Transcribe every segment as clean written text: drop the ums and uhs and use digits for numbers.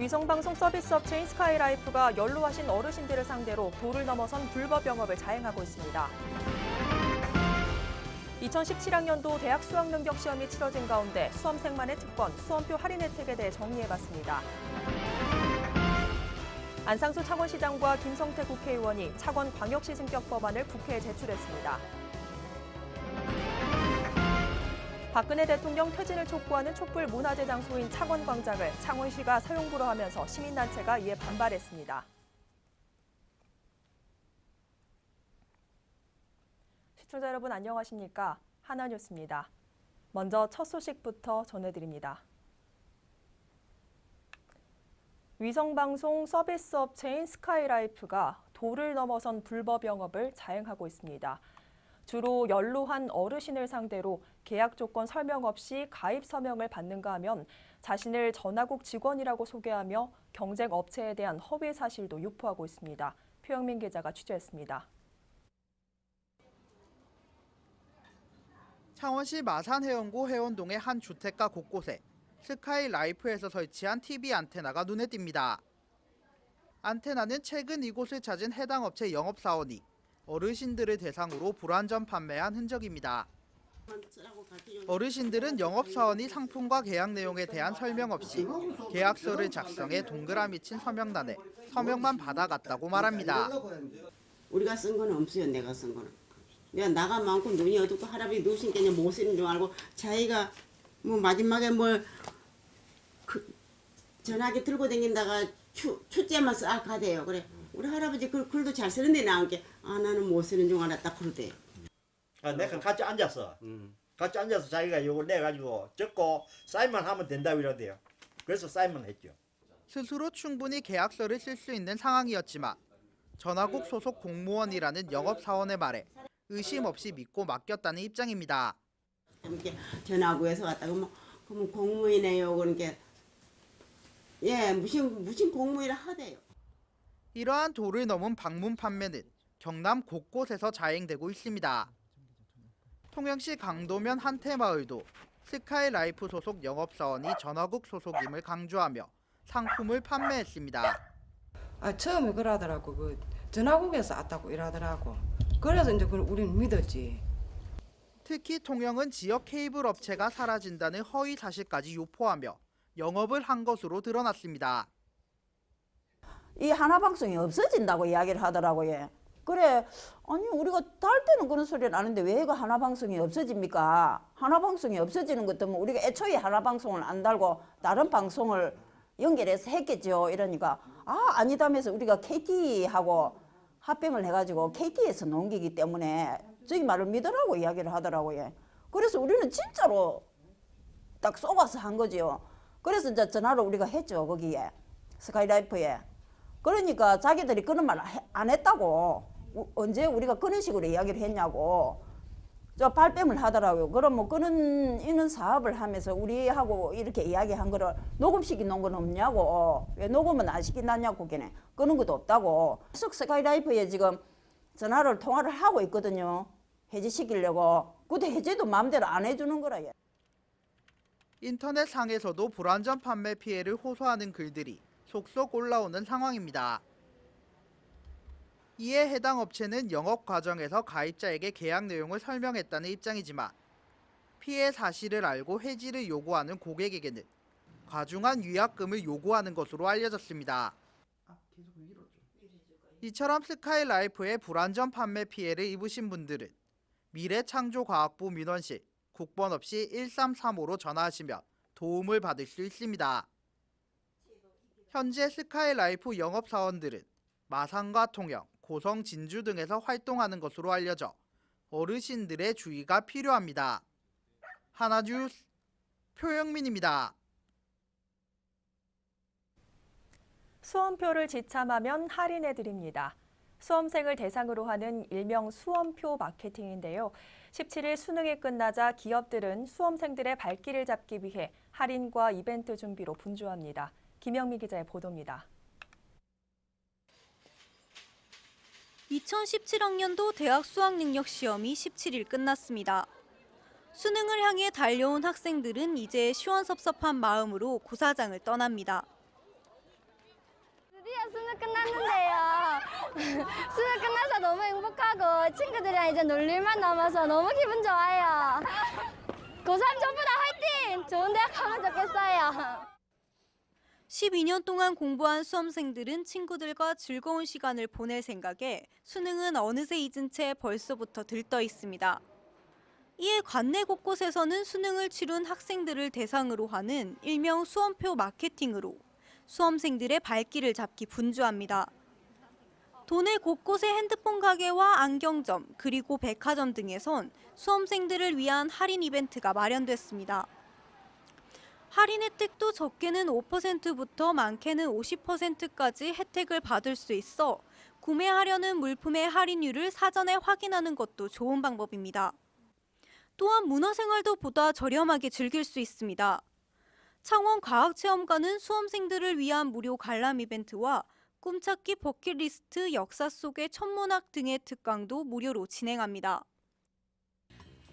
위성방송 서비스 업체인 스카이라이프가 연로하신 어르신들을 상대로 도를 넘어선 불법 영업을 자행하고 있습니다. 2017학년도 대학 수학능력시험이 치러진 가운데 수험생만의 특권, 수험표 할인 혜택에 대해 정리해봤습니다. 안상수 창원시장과 김성태 국회의원이 창원광역시 승격 법안을 국회에 제출했습니다. 박근혜 대통령 퇴진을 촉구하는 촛불 문화재 장소인 창원광장을 창원시가 사용부로 하면서 시민단체가 이에 반발했습니다. 시청자 여러분 안녕하십니까? 하나뉴스입니다. 먼저 첫 소식부터 전해드립니다. 위성방송 서비스 업체인 스카이라이프가 도를 넘어선 불법 영업을 자행하고 있습니다. 주로 연로한 어르신을 상대로 계약 조건 설명 없이 가입 서명을 받는가 하면 자신을 전화국 직원이라고 소개하며 경쟁 업체에 대한 허위 사실도 유포하고 있습니다. 표영민 기자가 취재했습니다. 창원시 마산해운구 해운동의 한 주택가 곳곳에 스카이라이프에서 설치한 TV 안테나가 눈에 띕니다. 안테나는 최근 이곳을 찾은 해당 업체 영업사원이 어르신들을 대상으로 불완전 판매한 흔적입니다. 어르신들은 영업사원이 상품과 계약 내용에 대한 설명 없이 계약서를 작성해 동그라미 친 서명란에 서명만 받아갔다고 말합니다. 우리가 쓴 거는 없어요. 내가 쓴 거는. 내가 나가 많고 눈이 어둡고 할아버지 누우신 게 못 쓰는 줄 알고 자기가 뭐 마지막에 뭘 전화기 들고 다닌다가 초째만 싹 가대요. 그래. 우리 할아버지 글도 잘 쓰는데 나온 게 나는 못 쓰는 줄 알았다 그러대요. 내가 같이 앉았어. 같이 앉아서 자기가 이걸 내가지고 적고 사인만 하면 된다고 이러대요. 그래서 사인만 했죠. 스스로 충분히 계약서를 쓸 수 있는 상황이었지만 전화국 소속 공무원이라는 영업사원의 말에 의심 없이 믿고 맡겼다는 입장입니다. 이렇게 전화구에서 왔다가 그러면 공무원이네요. 그러니까 예 무슨 공무원이라 하대요. 이러한 도를 넘은 방문 판매는 경남 곳곳에서 자행되고 있습니다. 통영시 강도면 한태마을도 스카이라이프 소속 영업사원이 전화국 소속임을 강조하며 상품을 판매했습니다. 처음에 그러더라고. 전화국에서 왔다고 이러더라고. 그래서 이제 우리는 믿었지. 특히 통영은 지역 케이블 업체가 사라진다는 허위 사실까지 유포하며 영업을 한 것으로 드러났습니다. 이 하나방송이 없어진다고 이야기를 하더라고요. 그래, 아니 우리가 달 때는 그런 소리를 아는데 왜 그 하나방송이 없어집니까? 하나방송이 없어지는 것 때문에 우리가 애초에 하나방송을 안 달고 다른 방송을 연결해서 했겠죠. 이러니까 아니다면서 우리가 KT하고 합병을 해가지고 KT에서 넘기기 때문에 저희 말을 믿으라고 이야기를 하더라고요. 그래서 우리는 진짜로 딱 속아서 한 거지요. 그래서 이제 전화를 우리가 했죠. 거기에 스카이라이프에. 그러니까 자기들이 그런 말 안 했다고. 언제 우리가 그런 식으로 이야기를 했냐고. 저 발뺌을 하더라고요. 그럼 뭐 이런 사업을 하면서 우리하고 이렇게 이야기한 거를 녹음시켜 놓은 건 없냐고. 왜 녹음은 안 시켜놨냐고 걔네. 그런 것도 없다고. 계속 스카이라이프에 지금 통화를 하고 있거든요. 해지시키려고. 근데 해지도 마음대로 안 해주는 거라. 인터넷상에서도 불완전 판매 피해를 호소하는 글들이 속속 올라오는 상황입니다. 이에 해당 업체는 영업 과정에서 가입자에게 계약 내용을 설명했다는 입장이지만 피해 사실을 알고 해지를 요구하는 고객에게는 과중한 위약금을 요구하는 것으로 알려졌습니다. 이처럼 스카이라이프의 불완전 판매 피해를 입으신 분들은 미래창조과학부 민원실 국번 없이 1335로 전화하시면 도움을 받을 수 있습니다. 현재 스카이라이프 영업사원들은 마산과 통영, 고성, 진주 등에서 활동하는 것으로 알려져 어르신들의 주의가 필요합니다. 하나뉴스 표영민입니다. 수험표를 지참하면 할인해드립니다. 수험생을 대상으로 하는 일명 수험표 마케팅인데요. 17일 수능이 끝나자 기업들은 수험생들의 발길을 잡기 위해 할인과 이벤트 준비로 분주합니다. 김영미 기자의 보도입니다. 2017학년도 대학 수학능력시험이 17일 끝났습니다. 수능을 향해 달려온 학생들은 이제 시원섭섭한 마음으로 고사장을 떠납니다. 드디어 수능 끝났는데요. 수능 끝나서 너무 행복하고 친구들이랑 이제 놀 일만 남아서 너무 기분 좋아요. 고3 전부 다 화이팅! 좋은 대학 가면 좋겠어요. 12년 동안 공부한 수험생들은 친구들과 즐거운 시간을 보낼 생각에 수능은 어느새 잊은 채 벌써부터 들떠 있습니다. 이에 관내 곳곳에서는 수능을 치룬 학생들을 대상으로 하는 일명 수험표 마케팅으로 수험생들의 발길을 잡기 분주합니다. 도내 곳곳의 핸드폰 가게와 안경점, 그리고 백화점 등에선 수험생들을 위한 할인 이벤트가 마련됐습니다. 할인 혜택도 적게는 5%부터 많게는 50%까지 혜택을 받을 수 있어 구매하려는 물품의 할인율을 사전에 확인하는 것도 좋은 방법입니다. 또한 문화생활도 보다 저렴하게 즐길 수 있습니다. 창원과학체험관은 수험생들을 위한 무료 관람 이벤트와 꿈찾기 버킷리스트 역사 속의 천문학 등의 특강도 무료로 진행합니다.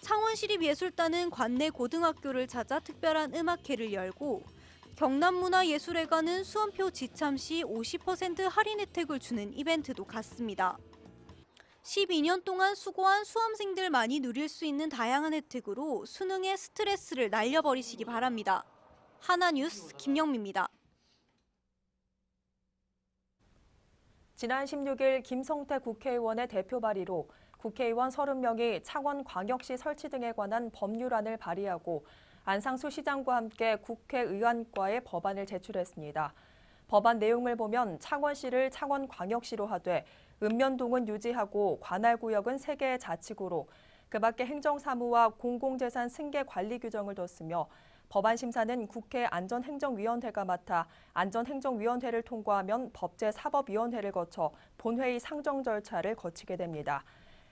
창원시립예술단은 관내 고등학교를 찾아 특별한 음악회를 열고 경남문화예술회관은 수험표 지참 시 50% 할인 혜택을 주는 이벤트도 갖습니다. 12년 동안 수고한 수험생들만이 누릴 수 있는 다양한 혜택으로 수능의 스트레스를 날려버리시기 바랍니다. 하나뉴스 김영미입니다. 지난 16일 김성태 국회의원의 대표 발의로 국회의원 30명이 창원광역시 설치 등에 관한 법률안을 발의하고 안상수 시장과 함께 국회의안과에 법안을 제출했습니다. 법안 내용을 보면 창원시를 창원광역시로 하되 읍면동은 유지하고 관할구역은 3개의 자치구로 그 밖에 행정사무와 공공재산 승계 관리 규정을 뒀으며 법안 심사는 국회 안전행정위원회가 맡아 안전행정위원회를 통과하면 법제사법위원회를 거쳐 본회의 상정 절차를 거치게 됩니다.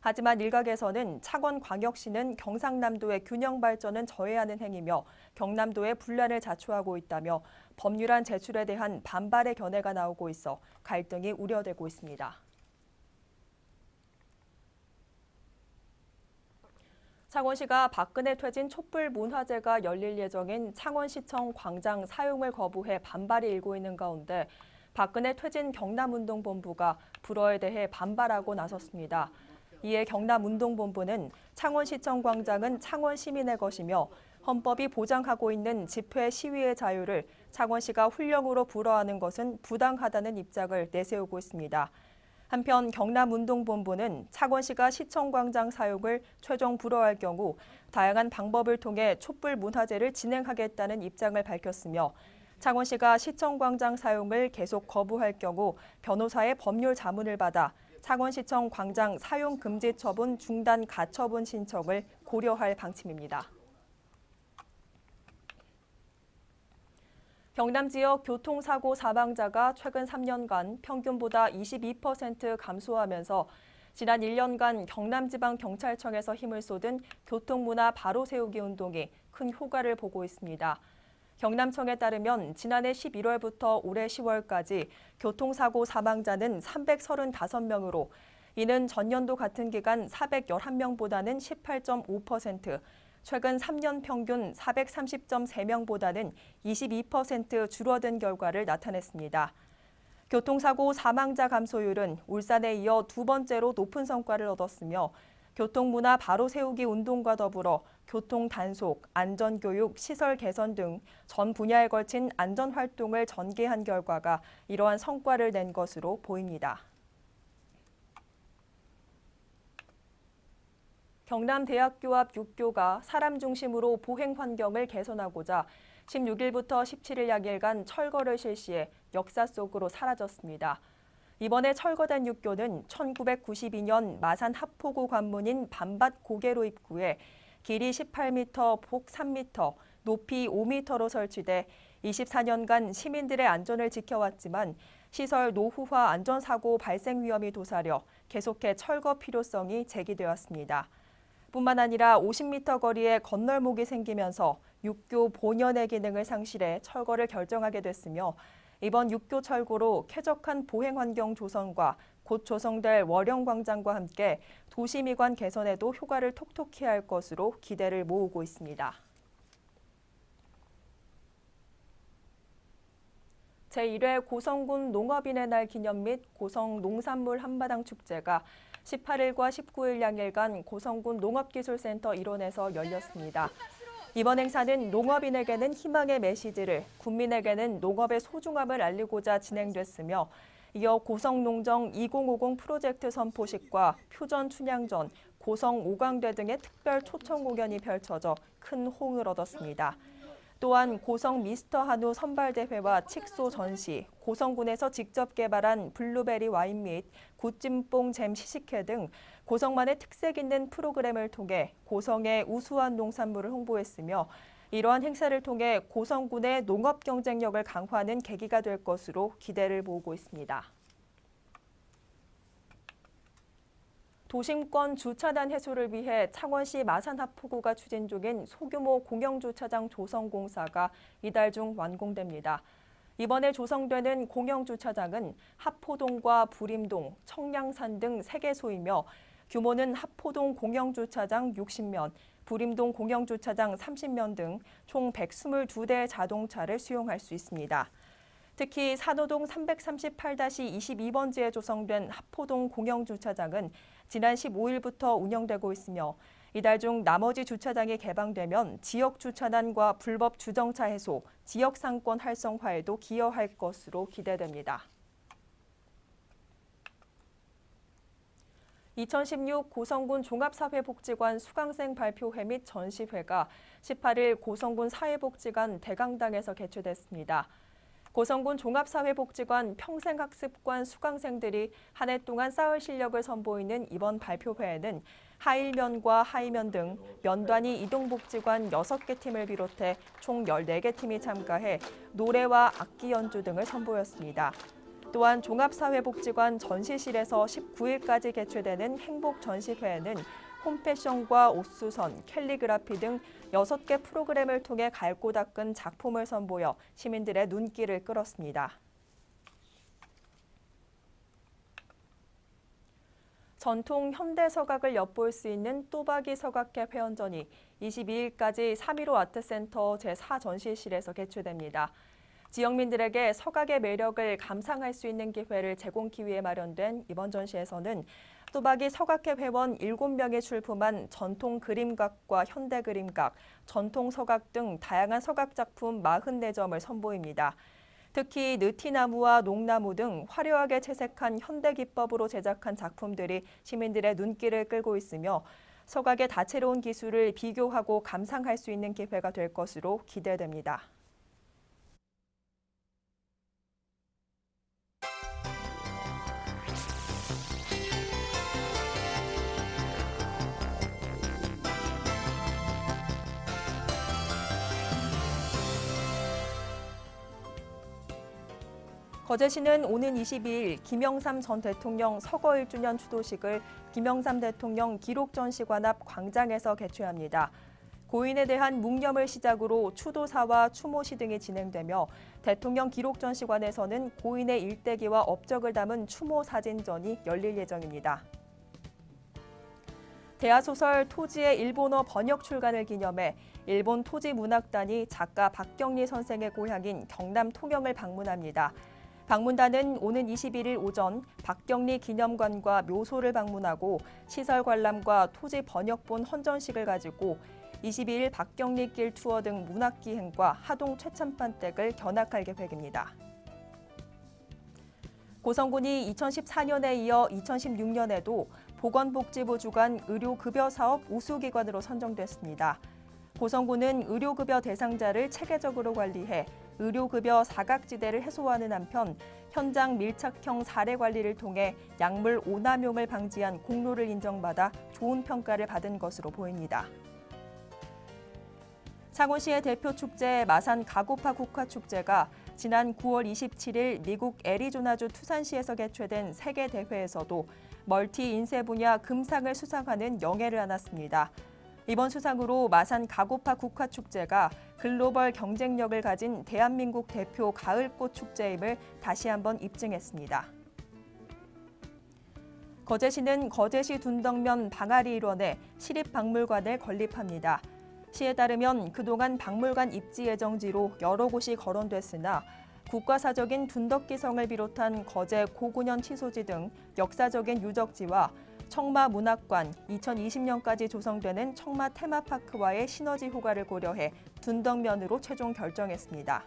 하지만 일각에서는 창원광역시는 경상남도의 균형 발전은 저해하는 행위며 경남도의 분란을 자초하고 있다며 법률안 제출에 대한 반발의 견해가 나오고 있어 갈등이 우려되고 있습니다. 창원시가 박근혜 퇴진 촛불 문화제가 열릴 예정인 창원시청 광장 사용을 거부해 반발이 일고 있는 가운데 박근혜 퇴진 경남운동본부가 불허에 대해 반발하고 나섰습니다. 이에 경남운동본부는 창원시청 광장은 창원 시민의 것이며 헌법이 보장하고 있는 집회 시위의 자유를 창원시가 훈령으로 불허하는 것은 부당하다는 입장을 내세우고 있습니다. 한편 경남운동본부는 창원시가 시청광장 사용을 최종 불허할 경우 다양한 방법을 통해 촛불 문화제를 진행하겠다는 입장을 밝혔으며 창원시가 시청광장 사용을 계속 거부할 경우 변호사의 법률 자문을 받아 창원시청 광장 사용 금지 처분 중단 가처분 신청을 고려할 방침입니다. 경남 지역 교통사고 사망자가 최근 3년간 평균보다 22% 감소하면서 지난 1년간 경남지방경찰청에서 힘을 쏟은 교통문화 바로 세우기 운동이 큰 효과를 보고 있습니다. 경남청에 따르면 지난해 11월부터 올해 10월까지 교통사고 사망자는 335명으로 이는 전년도 같은 기간 411명보다는 18.5%, 최근 3년 평균 430.3명보다는 22% 줄어든 결과를 나타냈습니다. 교통사고 사망자 감소율은 울산에 이어 두 번째로 높은 성과를 얻었으며 교통문화 바로 세우기 운동과 더불어 교통단속, 안전교육, 시설 개선 등 전 분야에 걸친 안전활동을 전개한 결과가 이러한 성과를 낸 것으로 보입니다. 경남대학교 앞 6교가 사람 중심으로 보행 환경을 개선하고자 16일부터 17일 양일간 철거를 실시해 역사 속으로 사라졌습니다. 이번에 철거된 6교는 1992년 마산 하포구 관문인 반밭 고개로 입구에 길이 18m, 폭 3m, 높이 5m로 설치돼 24년간 시민들의 안전을 지켜왔지만 시설 노후화 안전사고 발생 위험이 도사려 계속해 철거 필요성이 제기되었습니다. 뿐만 아니라 50m 거리에 건널목이 생기면서 6교 본연의 기능을 상실해 철거를 결정하게 됐으며 이번 6교 철거로 쾌적한 보행 환경 조성과 곧 조성될 월영광장과 함께 도시미관 개선에도 효과를 톡톡히 할 것으로 기대를 모으고 있습니다. 제1회 고성군 농업인의 날 기념 및 고성 농산물 한마당 축제가 18일과 19일 양일간 고성군 농업기술센터 일원에서 열렸습니다. 이번 행사는 농업인에게는 희망의 메시지를, 국민에게는 농업의 소중함을 알리고자 진행됐으며 이어 고성농정 2050 프로젝트 선포식과 표전 춘향전, 고성 오광대 등의 특별 초청 공연이 펼쳐져 큰 호응을 얻었습니다. 또한 고성 미스터 한우 선발대회와 칙소 전시, 고성군에서 직접 개발한 블루베리 와인 및 굿찜뽕 잼 시식회 등 고성만의 특색 있는 프로그램을 통해 고성의 우수한 농산물을 홍보했으며 이러한 행사를 통해 고성군의 농업 경쟁력을 강화하는 계기가 될 것으로 기대를 모으고 있습니다. 도심권 주차단 해소를 위해 창원시 마산하포구가 추진 중인 소규모 공영주차장 조성 공사가 이달 중 완공됩니다. 이번에 조성되는 공영주차장은 하포동과 부림동, 청량산 등 3개소이며 규모는 하포동 공영주차장 60면, 부림동 공영주차장 30면 등 총 122대의 자동차를 수용할 수 있습니다. 특히 산호동 338-22번지에 조성된 하포동 공영주차장은 지난 15일부터 운영되고 있으며 이달 중 나머지 주차장이 개방되면 지역 주차난과 불법 주정차 해소, 지역 상권 활성화에도 기여할 것으로 기대됩니다. 2016 고성군 종합사회복지관 수강생 발표회 및 전시회가 18일 고성군 사회복지관 대강당에서 개최됐습니다. 고성군 종합사회복지관 평생학습관 수강생들이 한 해 동안 쌓을 실력을 선보이는 이번 발표회에는 하일면과 하이면 등 면단위 이동복지관 6개 팀을 비롯해 총 14개 팀이 참가해 노래와 악기 연주 등을 선보였습니다. 또한 종합사회복지관 전시실에서 19일까지 개최되는 행복전시회에는 홈패션과 옷수선, 캘리그라피 등 6개 프로그램을 통해 갈고 닦은 작품을 선보여 시민들의 눈길을 끌었습니다. 전통 현대 서각을 엿볼 수 있는 또박이 서각회 회원전이 22일까지 3.15 아트센터 제4전시실에서 개최됩니다. 지역민들에게 서각의 매력을 감상할 수 있는 기회를 제공하기 위해 마련된 이번 전시에서는 또박이 서각회 회원 7명이 출품한 전통 그림각과 현대 그림각, 전통 서각 등 다양한 서각 작품 44점을 선보입니다. 특히 느티나무와 농나무 등 화려하게 채색한 현대 기법으로 제작한 작품들이 시민들의 눈길을 끌고 있으며 서각의 다채로운 기술을 비교하고 감상할 수 있는 기회가 될 것으로 기대됩니다. 거제시는 오는 22일 김영삼 전 대통령 서거 1주년 추도식을 김영삼 대통령 기록전시관 앞 광장에서 개최합니다. 고인에 대한 묵념을 시작으로 추도사와 추모시 등이 진행되며 대통령 기록전시관에서는 고인의 일대기와 업적을 담은 추모 사진전이 열릴 예정입니다. 대하소설 토지의 일본어 번역 출간을 기념해 일본 토지문학단이 작가 박경리 선생의 고향인 경남 통영을 방문합니다. 방문단은 오는 21일 오전 박경리 기념관과 묘소를 방문하고 시설 관람과 토지 번역본 헌전식을 가지고 22일 박경리길 투어 등 문학기행과 하동 최참판댁을 견학할 계획입니다. 고성군이 2014년에 이어 2016년에도 보건복지부 주관 의료급여 사업 우수기관으로 선정됐습니다. 고성군은 의료급여 대상자를 체계적으로 관리해 의료급여 사각지대를 해소하는 한편 현장 밀착형 사례 관리를 통해 약물 오남용을 방지한 공로를 인정받아 좋은 평가를 받은 것으로 보입니다. 창원시의 대표 축제 마산 가고파 국화축제가 지난 9월 27일 미국 애리조나주 투산시에서 개최된 세계 대회에서도 멀티 인쇄 분야 금상을 수상하는 영예를 안았습니다. 이번 수상으로 마산 가고파 국화축제가 글로벌 경쟁력을 가진 대한민국 대표 가을꽃 축제임을 다시 한번 입증했습니다. 거제시는 거제시 둔덕면 방아리 일원에 시립박물관을 건립합니다. 시에 따르면 그동안 박물관 입지 예정지로 여러 곳이 거론됐으나 국가사적인 둔덕기성을 비롯한 거제 고군현 치소지 등 역사적인 유적지와 청마 문학관, 2020년까지 조성되는 청마 테마파크와의 시너지 효과를 고려해 둔덕면으로 최종 결정했습니다.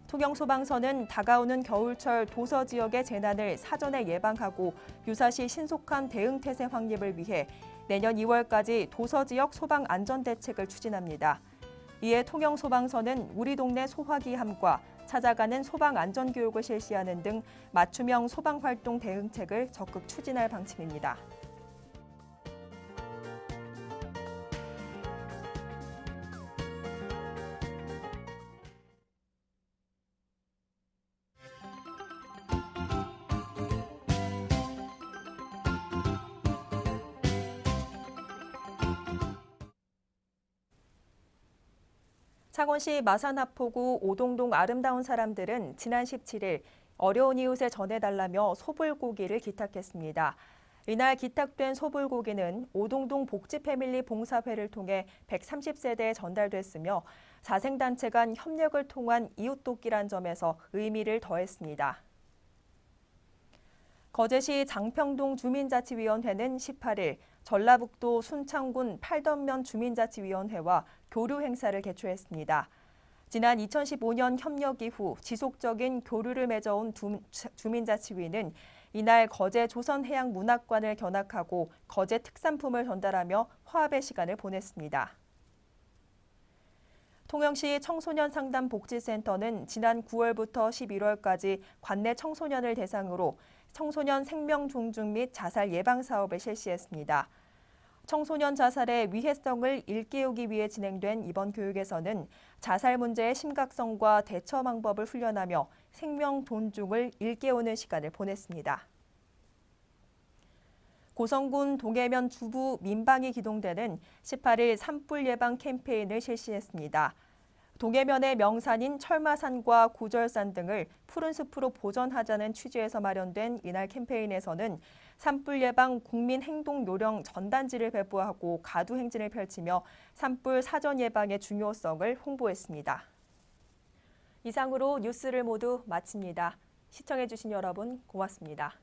통영소방서는 다가오는 겨울철 도서 지역의 재난을 사전에 예방하고 유사시 신속한 대응 태세 확립을 위해 내년 2월까지 도서 지역 소방 안전 대책을 추진합니다. 이에 통영소방서는 우리 동네 소화기함과 찾아가는 소방 안전 교육을 실시하는 등 맞춤형 소방 활동 대응책을 적극 추진할 방침입니다. 창원시 마산하포구 오동동 아름다운 사람들은 지난 17일 어려운 이웃에 전해달라며 소불고기를 기탁했습니다. 이날 기탁된 소불고기는 오동동 복지패밀리 봉사회를 통해 130세대에 전달됐으며 자생단체 간 협력을 통한 이웃돕기란 점에서 의미를 더했습니다. 거제시 장평동 주민자치위원회는 18일 전라북도 순창군 팔덕면 주민자치위원회와 교류 행사를 개최했습니다. 지난 2015년 협력 이후 지속적인 교류를 맺어온 주민자치위는 이날 거제 조선해양문학관을 견학하고 거제 특산품을 전달하며 화합의 시간을 보냈습니다. 통영시 청소년상담복지센터는 지난 9월부터 11월까지 관내 청소년을 대상으로 청소년 생명 존중 및 자살 예방 사업을 실시했습니다. 청소년 자살의 위해성을 일깨우기 위해 진행된 이번 교육에서는 자살 문제의 심각성과 대처 방법을 훈련하며 생명 존중을 일깨우는 시간을 보냈습니다. 고성군 동해면 주부 민방위 기동대는 18일 산불 예방 캠페인을 실시했습니다. 동해면의 명산인 철마산과 구절산 등을 푸른 숲으로 보전하자는 취지에서 마련된 이날 캠페인에서는 산불 예방 국민 행동 요령 전단지를 배부하고 가두 행진을 펼치며 산불 사전 예방의 중요성을 홍보했습니다. 이상으로 뉴스를 모두 마칩니다. 시청해주신 여러분 고맙습니다.